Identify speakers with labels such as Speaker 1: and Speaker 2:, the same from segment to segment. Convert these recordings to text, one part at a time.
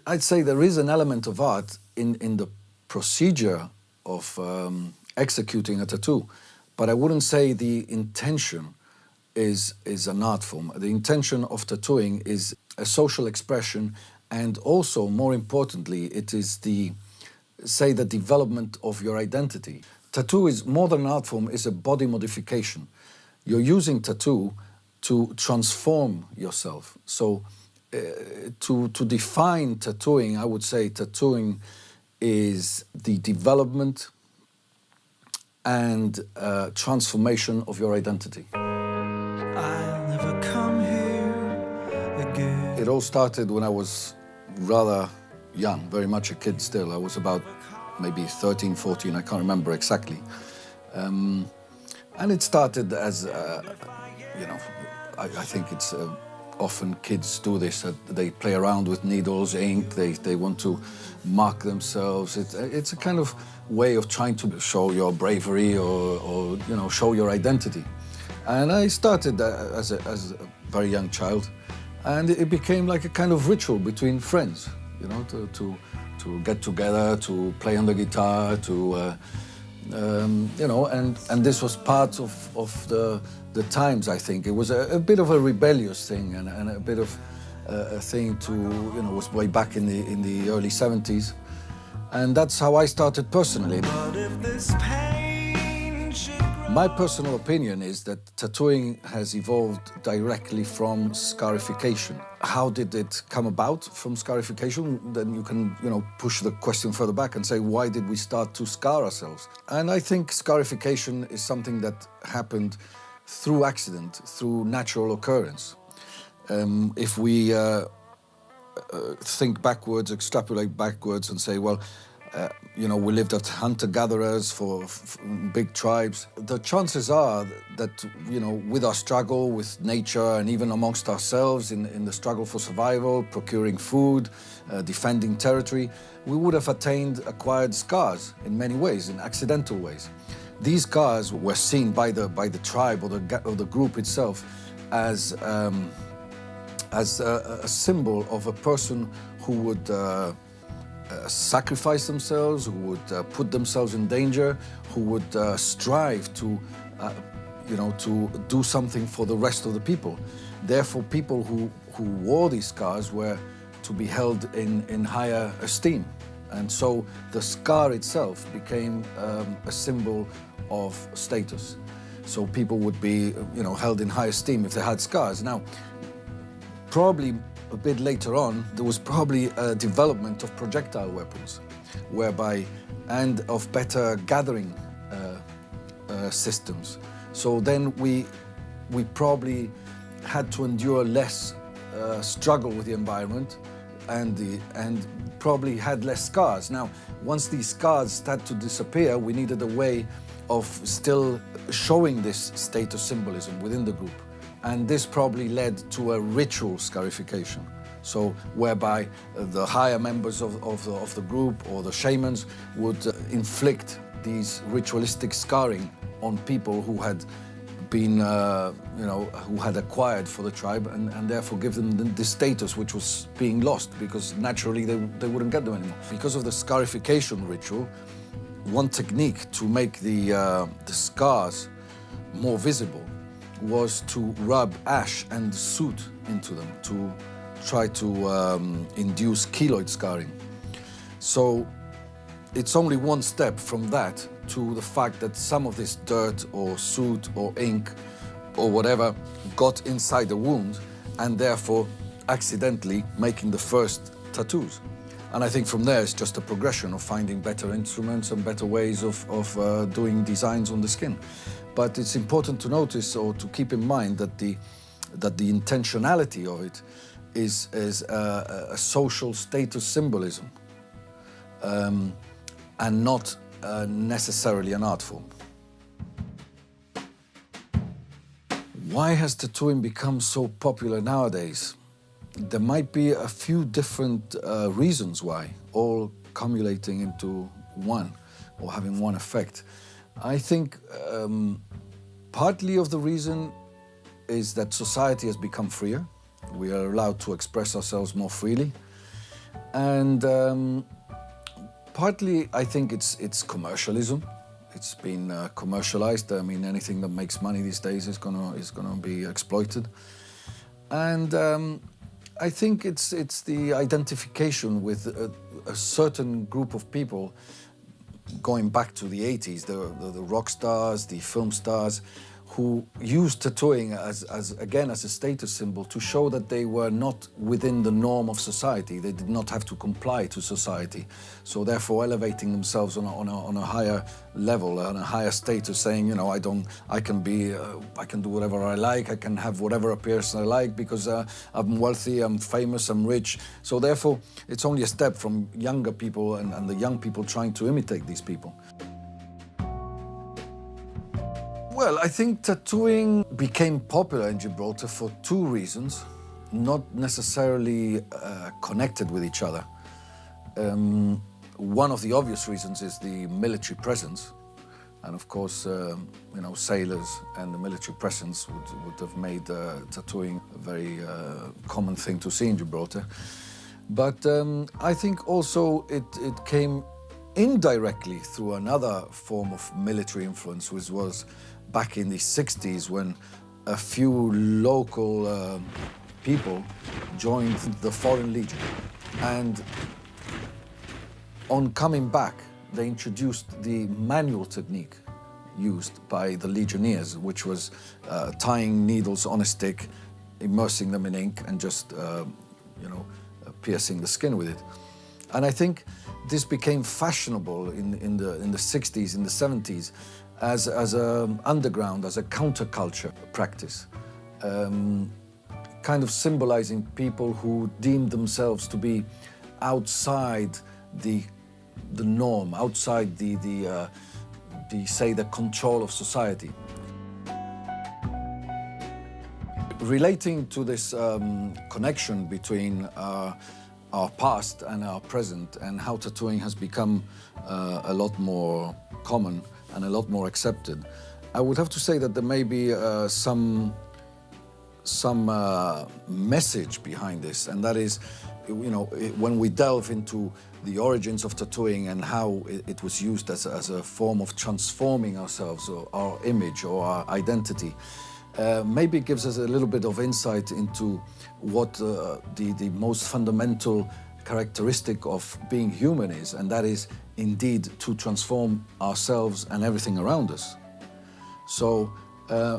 Speaker 1: I'd say there is an element of art in the procedure of executing a tattoo, but I wouldn't say the intention is an art form. The intention of tattooing is a social expression, and also, more importantly, it is the development of your identity. Tattoo is more than an art form, is a body modification. You're using tattoo to transform yourself. So to define tattooing, I would say tattooing is the development and transformation of your identity. I'll never come here again. It all started when I was rather young, very much a kid still. I was about maybe 13, 14, I can't remember exactly. And it started as, you know, I think it's often kids do this. They play around with needles, ink, they want to mark themselves. It's a kind of way of trying to show your bravery or you know, show your identity. And I started as a very young child, and it became like a kind of ritual between friends, you know, to get together, to play on the guitar, to you know, and this was part of the times, I think. It was a bit of a rebellious thing and a bit of a thing to, you know, was way back in the early 70s. And that's how I started personally. My personal opinion is that tattooing has evolved directly from scarification. How did it come about from scarification? Then you can, you know, push the question further back and say, why did we start to scar ourselves? And I think scarification is something that happened through accident, through natural occurrence. If we think backwards, extrapolate backwards and say, well, you know, we lived as hunter-gatherers for big tribes. The chances are that, you know, with our struggle with nature and even amongst ourselves in the struggle for survival, procuring food, defending territory, we would have acquired scars in many ways, in accidental ways. These scars were seen by the tribe or the group itself as a symbol of a person who would sacrifice themselves, who would put themselves in danger, who would strive to, you know, to do something for the rest of the people. Therefore, people who wore these scars were to be held in higher esteem. And so the scar itself became a symbol of status. So people would be, you know, held in high esteem if they had scars. Now, probably a bit later on, there was probably a development of projectile weapons, and of better gathering systems. So then we probably had to endure less struggle with the environment, and probably had less scars. Now, once these scars started to disappear, we needed a way of still showing this status symbolism within the group. And this probably led to a ritual scarification. So whereby the higher members of the group or the shamans would inflict these ritualistic scarring on people who had been, you know, who had acquired for the tribe, and therefore give them the status which was being lost, because naturally they wouldn't get them anymore. Because of the scarification ritual, one technique to make the scars more visible was to rub ash and soot into them to try to induce keloid scarring. So it's only one step from that to the fact that some of this dirt or soot or ink or whatever got inside the wound, and therefore accidentally making the first tattoos. And I think from there it's just a progression of finding better instruments and better ways of doing designs on the skin. But it's important to notice or to keep in mind that the intentionality of it is a social status symbolism, and not necessarily an art form. Why has tattooing become so popular nowadays? There might be a few different reasons why, all cumulating into one or having one effect. I think partly of the reason is that society has become freer. We are allowed to express ourselves more freely. And partly, I think it's commercialism. It's been commercialized. I mean, anything that makes money these days is gonna be exploited. And I think it's the identification with a certain group of people going back to the 80s, the rock stars, the film stars, who used tattooing as again as a status symbol to show that they were not within the norm of society. They did not have to comply to society, so therefore elevating themselves on a higher level, on a higher status, saying, you know, I can do whatever I like, I can have whatever appearance I like because I'm wealthy, I'm famous, I'm rich. So therefore, it's only a step from younger people and the young people trying to imitate these people. Well, I think tattooing became popular in Gibraltar for two reasons, not necessarily connected with each other. One of the obvious reasons is the military presence. And of course, you know, sailors and the military presence would have made tattooing a very common thing to see in Gibraltar. But I think also it came indirectly through another form of military influence, which was back in the 60s when a few local people joined the Foreign Legion. And on coming back, they introduced the manual technique used by the legionnaires, which was tying needles on a stick, immersing them in ink, and just, you know, piercing the skin with it. And I think this became fashionable in the 60s, in the 70s, as an underground, as a counterculture practice, kind of symbolizing people who deemed themselves to be outside the norm, outside the control of society. Relating to this connection between our past and our present, and how tattooing has become a lot more common and a lot more accepted, I would have to say that there may be some message behind this, and that is, you know, when we delve into the origins of tattooing and how it was used as a form of transforming ourselves or our image or our identity, maybe it gives us a little bit of insight into what the most fundamental characteristic of being human is, and that is indeed to transform ourselves and everything around us. So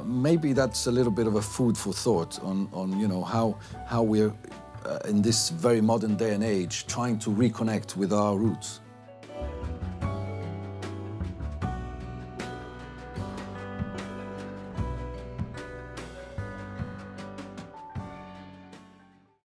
Speaker 1: maybe that's a little bit of a food for thought on you know, how we're in this very modern day and age trying to reconnect with our roots.